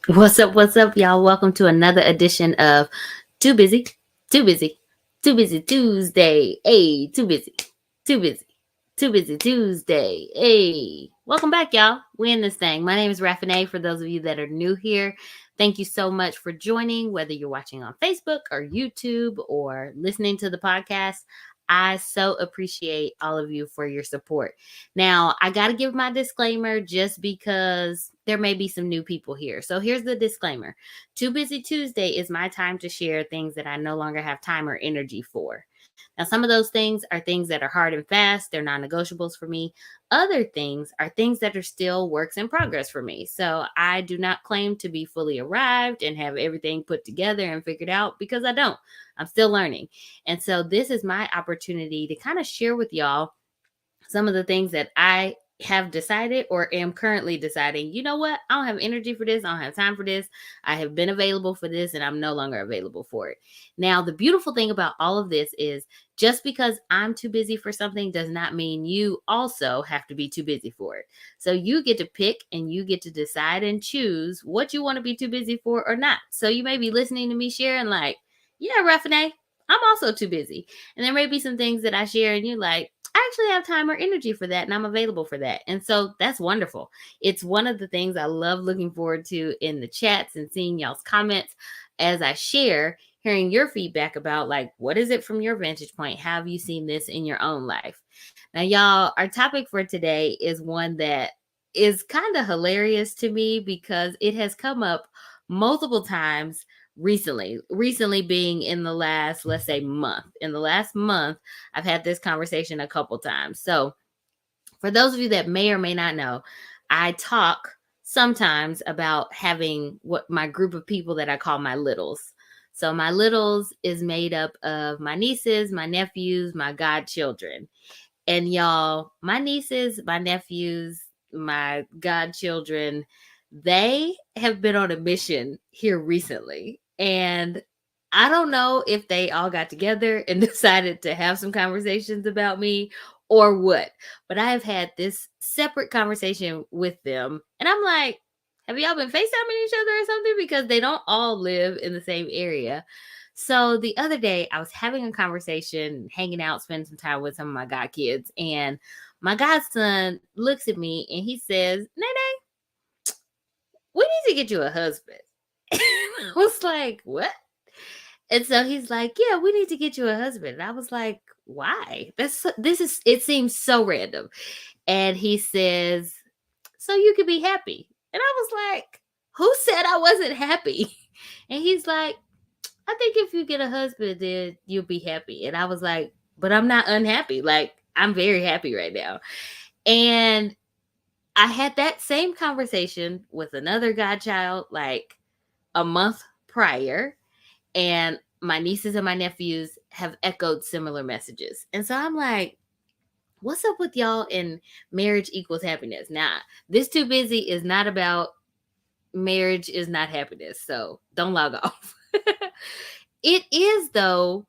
What's up, y'all? Welcome to another edition of Too Busy, Too Busy, Too Busy Tuesday. Hey, too busy, too busy, too busy Tuesday. Hey, welcome back, y'all. We in this thing. My name is Raffinée. For those of you that are new here, thank you so much for joining, whether you're watching on Facebook or YouTube or listening to the podcast. I so appreciate all of you for your support. Now, I got to give my disclaimer just because there may be some new people here. So here's the disclaimer. Too Busy Tuesday is my time to share things that I no longer have time or energy for. Now, some of those things are things that are hard and fast, they're non negotiables for me. Other things are things that are still works in progress for me. So I do not claim to be fully arrived and have everything put together and figured out because I don't. I'm still learning. And so this is my opportunity to kind of share with y'all some of the things that I have decided or am currently deciding, you know what? I don't have energy for this. I don't have time for this. I have been available for this and I'm no longer available for it. Now, the beautiful thing about all of this is just because I'm too busy for something does not mean you also have to be too busy for it. So you get to pick and you get to decide and choose what you want to be too busy for or not. So you may be listening to me sharing like, yeah, Raffinée, I'm also too busy. And there may be some things that I share and you're like, I actually have time or energy for that and I'm available for that. And so that's wonderful. It's one of the things I love looking forward to in the chats and seeing y'all's comments as I share, hearing your feedback about like, what is it from your vantage point? How have you seen this in your own life? Now, y'all, our topic for today is one that is kind of hilarious to me because it has come up multiple times recently being in the last, let's say, month. In the last month, I've had this conversation a couple times. So for those of you that may or may not know, I talk sometimes about having what my group of people that I call my littles. So my littles is made up of my nieces, my nephews, my godchildren. And y'all, my nieces, my nephews, my godchildren, they have been on a mission here recently. And I don't know if they all got together and decided to have some conversations about me or what, but I have had this separate conversation with them. And I'm like, have y'all been FaceTiming each other or something? Because they don't all live in the same area. So the other day, I was having a conversation, hanging out, spending some time with some of my god kids, and my godson looks at me and he says, "Nene, we need to get you a husband." I was like, "What?" And so he's like, "Yeah, we need to get you a husband." And I was like, "Why? This is it seems so random." And he says, "So you can be happy." And I was like, "Who said I wasn't happy?" And he's like, "I think if you get a husband, then you'll be happy." And I was like, "But I'm not unhappy. Like, I'm very happy right now." And I had that same conversation with another godchild like a month prior. And my nieces and my nephews have echoed similar messages. And so I'm like, what's up with y'all in marriage equals happiness? Now, this too busy is not about marriage is not happiness. So don't log off. It is, though.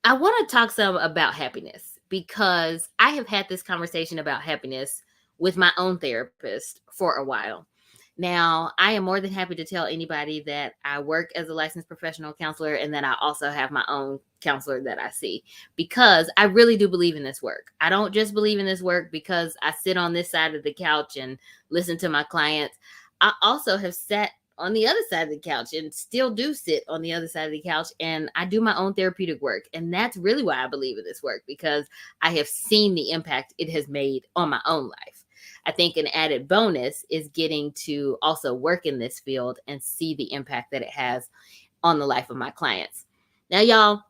I want to talk some about happiness because I have had this conversation about happiness with my own therapist for a while. Now, I am more than happy to tell anybody that I work as a licensed professional counselor and that I also have my own counselor that I see because I really do believe in this work. I don't just believe in this work because I sit on this side of the couch and listen to my clients. I also have sat on the other side of the couch and still do sit on the other side of the couch and I do my own therapeutic work. And that's really why I believe in this work because I have seen the impact it has made on my own life. I think an added bonus is getting to also work in this field and see the impact that it has on the life of my clients. Now, y'all,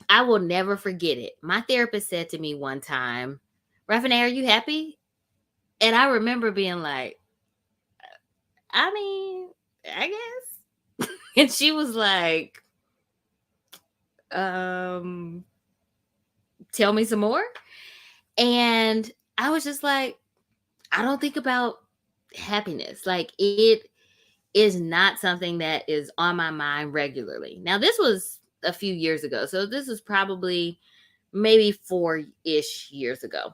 I will never forget it. My therapist said to me one time, "Raffinée, are you happy?" And I remember being like, I mean, I guess. And she was like, um, tell me some more. And I was just like, I don't think about happiness. Like it is not something that is on my mind regularly. Now, this was a few years ago. So this was probably maybe 4-ish years ago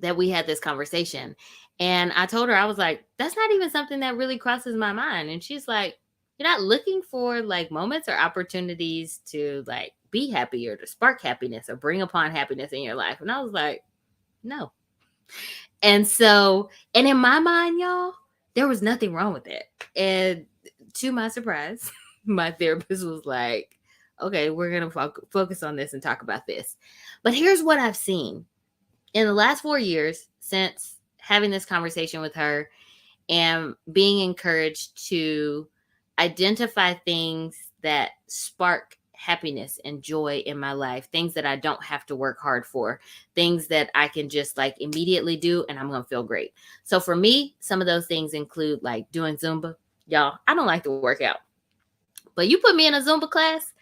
that we had this conversation. And I told her, I was like, that's not even something that really crosses my mind. And she's like, you're not looking for like moments or opportunities to like be happy or to spark happiness or bring upon happiness in your life. And I was like, no. And so, and in my mind, y'all, there was nothing wrong with it. And to my surprise, my therapist was like, okay, we're going to focus on this and talk about this. But here's what I've seen in the last 4 years since having this conversation with her and being encouraged to identify things that spark happiness and joy in my life, things that I don't have to work hard for, things that I can just like immediately do and I'm going to feel great. So for me, some of those things include like doing Zumba. Y'all, I don't like to work out, but you put me in a Zumba class,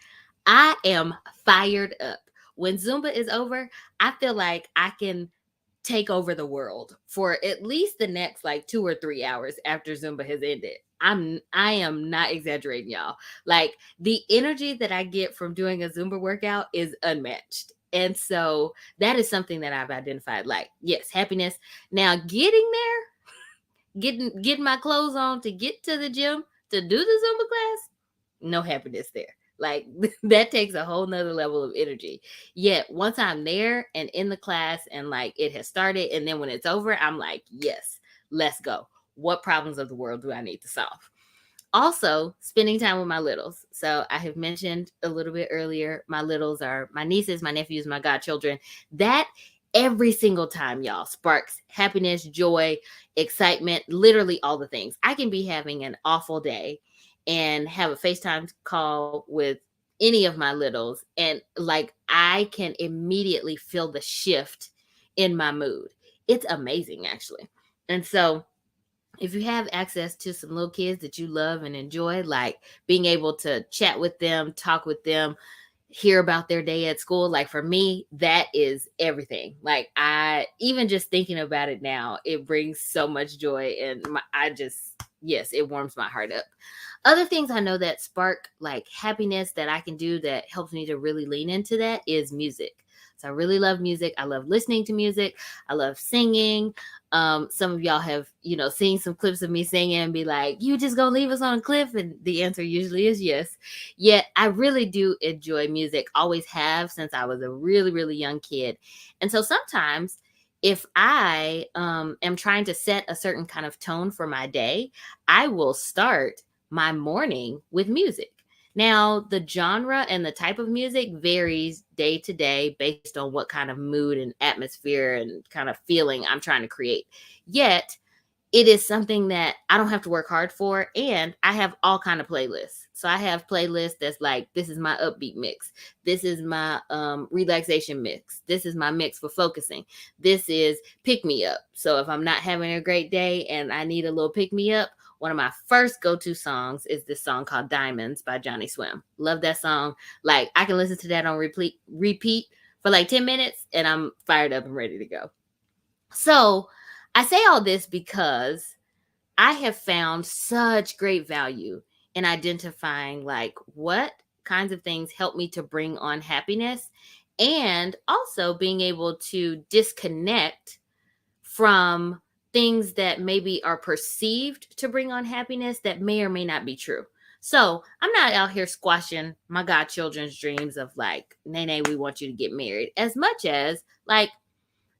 I am fired up. When Zumba is over, I feel like I can take over the world for at least the next like 2 or 3 hours after Zumba has ended. I am not exaggerating, y'all. Like the energy that I get from doing a Zumba workout is unmatched. And so that is something that I've identified. Like, yes, happiness. Now getting there, getting my clothes on to get to the gym to do the Zumba class, no happiness there. Like that takes a whole nother level of energy. Yet once I'm there and in the class and like it has started, and then when it's over, I'm like, yes, let's go. What problems of the world do I need to solve? Also, spending time with my littles. So I have mentioned a little bit earlier, my littles are my nieces, my nephews, my godchildren. That every single time, y'all, sparks happiness, joy, excitement, literally all the things. I can be having an awful day and have a FaceTime call with any of my littles, and like I can immediately feel the shift in my mood. It's amazing, actually. And so if you have access to some little kids that you love and enjoy, like being able to chat with them, talk with them, hear about their day at school, like for me, that is everything. Like I, even just thinking about it now, it brings so much joy, and yes, it warms my heart up. Other things I know that spark like happiness that I can do that helps me to really lean into that is music. So I really love music. I love listening to music. I love singing. Some of y'all have, seen some clips of me singing and be like, you just gonna leave us on a cliff? And the answer usually is yes. Yet I really do enjoy music, always have since I was a really, really young kid. And so sometimes if I am trying to set a certain kind of tone for my day, I will start my morning with music. Now, the genre and the type of music varies day to day based on what kind of mood and atmosphere and kind of feeling I'm trying to create. Yet, it is something that I don't have to work hard for, and I have all kind of playlists. So I have playlists that's like, this is my upbeat mix. This is my relaxation mix. This is my mix for focusing. This is pick me up. So if I'm not having a great day and I need a little pick me up, one of my first go-to songs is this song called Diamonds by Johnny Swim. Love that song. Like I can listen to that on repeat for like 10 minutes and I'm fired up and ready to go. So I say all this because I have found such great value in identifying like what kinds of things help me to bring on happiness, and also being able to disconnect from things that maybe are perceived to bring on happiness that may or may not be true. So I'm not out here squashing my godchildren's dreams of like, Nene, we want you to get married, as much as like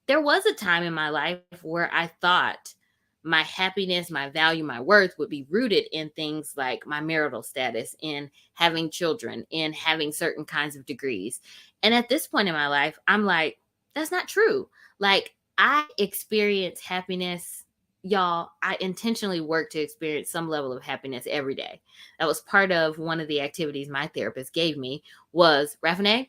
there was a time in my life where I thought my happiness, my value, my worth would be rooted in things like my marital status, in having children, in having certain kinds of degrees. And at this point in my life, I'm like, that's not true. Like, I experience happiness, y'all. I intentionally work to experience some level of happiness every day. That was part of one of the activities my therapist gave me was, Raffinée,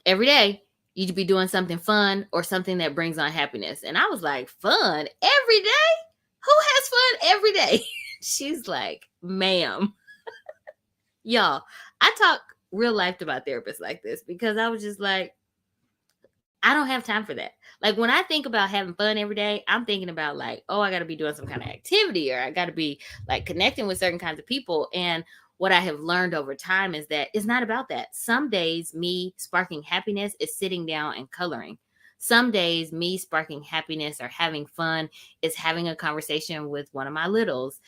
every day you should be doing something fun or something that brings on happiness. And I was like, fun every day? Who has fun every day? She's like, ma'am. Y'all, I talk real life to my therapist like this because I was just like, I don't have time for that. Like when I think about having fun every day, I'm thinking about like, oh, I got to be doing some kind of activity, or I got to be like connecting with certain kinds of people. And what I have learned over time is that it's not about that. Some days me sparking happiness is sitting down and coloring. Some days, me sparking happiness or having fun is having a conversation with one of my littles.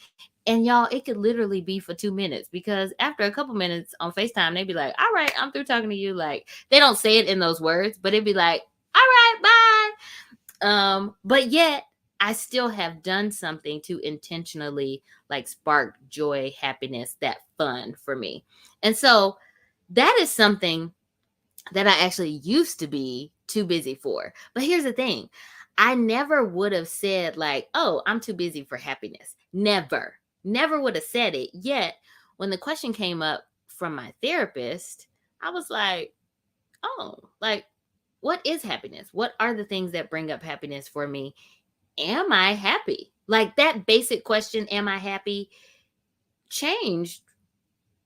And y'all, it could literally be for 2 minutes, because after a couple minutes on FaceTime, they'd be like, all right, I'm through talking to you. Like, they don't say it in those words, but it'd be like, all right, bye. But yet I still have done something to intentionally like spark joy, happiness, that fun for me. And so that is something that I actually used to be too busy for. But here's the thing. I never would have said like, "Oh, I'm too busy for happiness." Never. Never would have said it. Yet, when the question came up from my therapist, I was like, "Oh, like what is happiness? What are the things that bring up happiness for me? Am I happy?" Like that basic question, am I happy, changed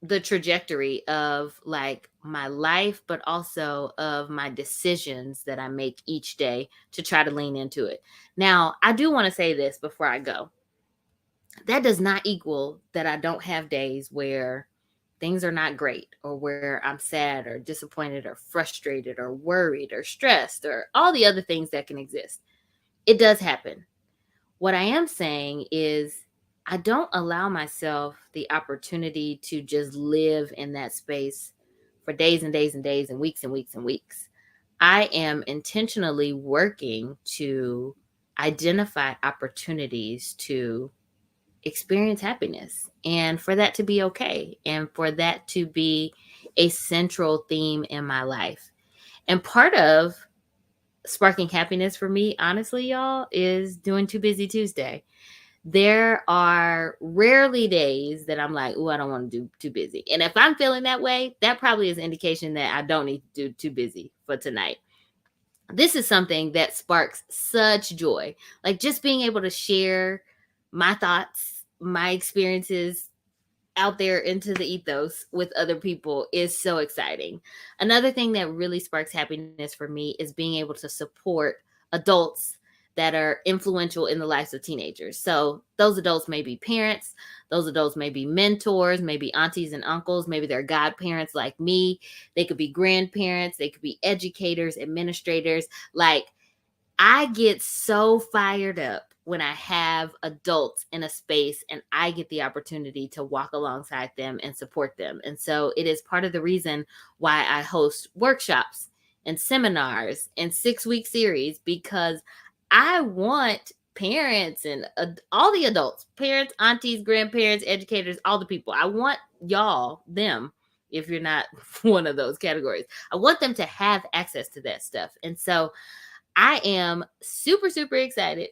the trajectory of like my life, but also of my decisions that I make each day to try to lean into it. Now, I do want to say this before I go. That does not equal that I don't have days where things are not great, or where I'm sad or disappointed or frustrated or worried or stressed or all the other things that can exist. It does happen. What I am saying is, I don't allow myself the opportunity to just live in that space for days and days and days and weeks and weeks and weeks. I am intentionally working to identify opportunities to experience happiness, and for that to be okay, and for that to be a central theme in my life. And part of sparking happiness for me, honestly, y'all, is doing Too Busy Tuesday. There are rarely days that I'm like, oh, I don't want to do too busy. And if I'm feeling that way, that probably is an indication that I don't need to do too busy for tonight. This is something that sparks such joy. Like just being able to share my thoughts, my experiences out there into the ethos with other people is so exciting. Another thing that really sparks happiness for me is being able to support adults that are influential in the lives of teenagers. So those adults may be parents, those adults may be mentors, maybe aunties and uncles, maybe they're godparents like me. They could be grandparents, they could be educators, administrators. Like, I get so fired up when I have adults in a space and I get the opportunity to walk alongside them and support them. And so it is part of the reason why I host workshops and seminars and 6-week series, because I want parents and all the adults, parents, aunties, grandparents, educators, all the people. I want y'all, them, if you're not one of those categories, I want them to have access to that stuff. And so I am super, super excited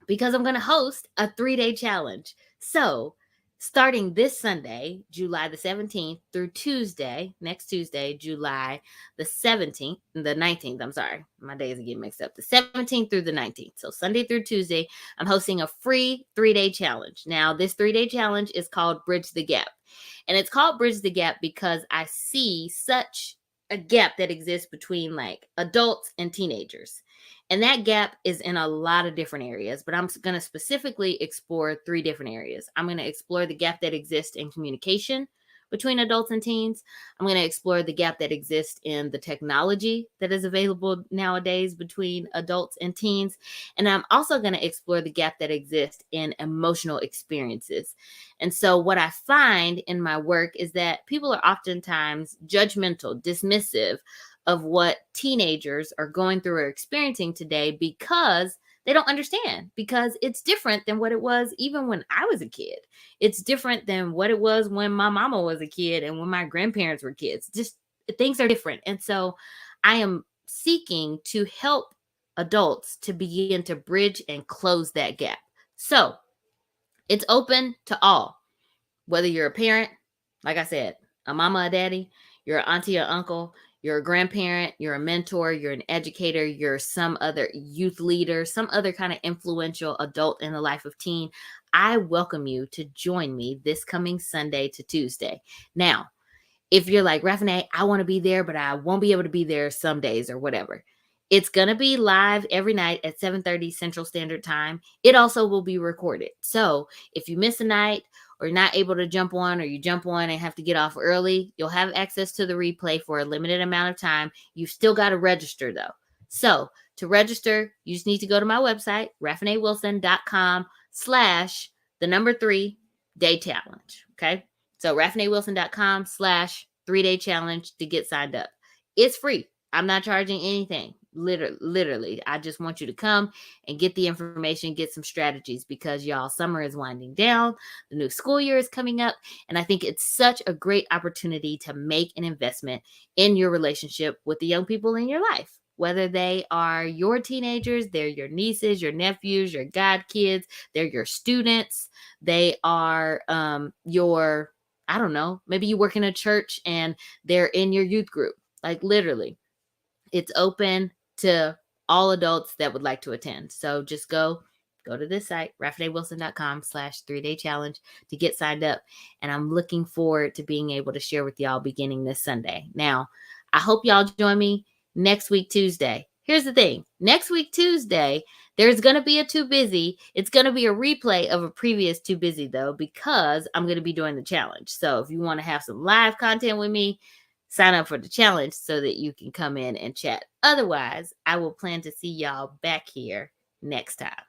because I'm going to host a 3-day challenge. So, starting this Sunday, July the 17th, through Tuesday, next Tuesday, July the 17th, the 19th, I'm sorry, my days are getting mixed up, the 17th through the 19th. So, Sunday through Tuesday, I'm hosting a free 3-day challenge. Now, this 3-day challenge is called Bridge the Gap. And it's called Bridge the Gap because I see such a gap that exists between like adults and teenagers. And that gap is in a lot of different areas, but I'm going to specifically explore 3 different areas. I'm going to explore the gap that exists in communication between adults and teens. I'm going to explore the gap that exists in the technology that is available nowadays between adults and teens. And I'm also going to explore the gap that exists in emotional experiences. And so what I find in my work is that people are oftentimes judgmental, dismissive of what teenagers are going through or experiencing today, because they don't understand, because it's different than what it was even when I was a kid. It's different than what it was when my mama was a kid and when my grandparents were kids. Just things are different. And so I am seeking to help adults to begin to bridge and close that gap. So it's open to all, whether you're a parent, like I said, a mama, a daddy, you're an auntie or uncle, you're a grandparent, you're a mentor, you're an educator, you're some other youth leader, some other kind of influential adult in the life of teen. I welcome you to join me this coming Sunday to Tuesday. Now, if you're like, Raffinée, I want to be there, but I won't be able to be there some days or whatever. It's going to be live every night at 7:30 Central Standard Time. It also will be recorded. So if you miss a night or you're not able to jump on, or you jump on and have to get off early, you'll have access to the replay for a limited amount of time. You've still got to register though. So To register, you just need to go to my website, raffinewilson.com/3 day challenge. Okay. So raffinewilson.com/3 day challenge to get signed up. It's free. I'm not charging anything. Literally. I just want you to come and get the information, get some strategies, because y'all, summer is winding down. The new school year is coming up. And I think it's such a great opportunity to make an investment in your relationship with the young people in your life. Whether they are your teenagers, they're your nieces, your nephews, your godkids, they're your students, they are your, I don't know, maybe you work in a church and they're in your youth group. Like, literally, it's open to all adults that would like to attend. So just go to this site, raffinewilson.com/3 day challenge to get signed up. And I'm looking forward to being able to share with y'all beginning this Sunday. Now, I hope y'all join me next week, Tuesday. Here's the thing. Next week, Tuesday, there's going to be a Too Busy. It's going to be a replay of a previous Too Busy, though, because I'm going to be doing the challenge. So if you want to have some live content with me, sign up for the challenge so that you can come in and chat. Otherwise, I will plan to see y'all back here next time.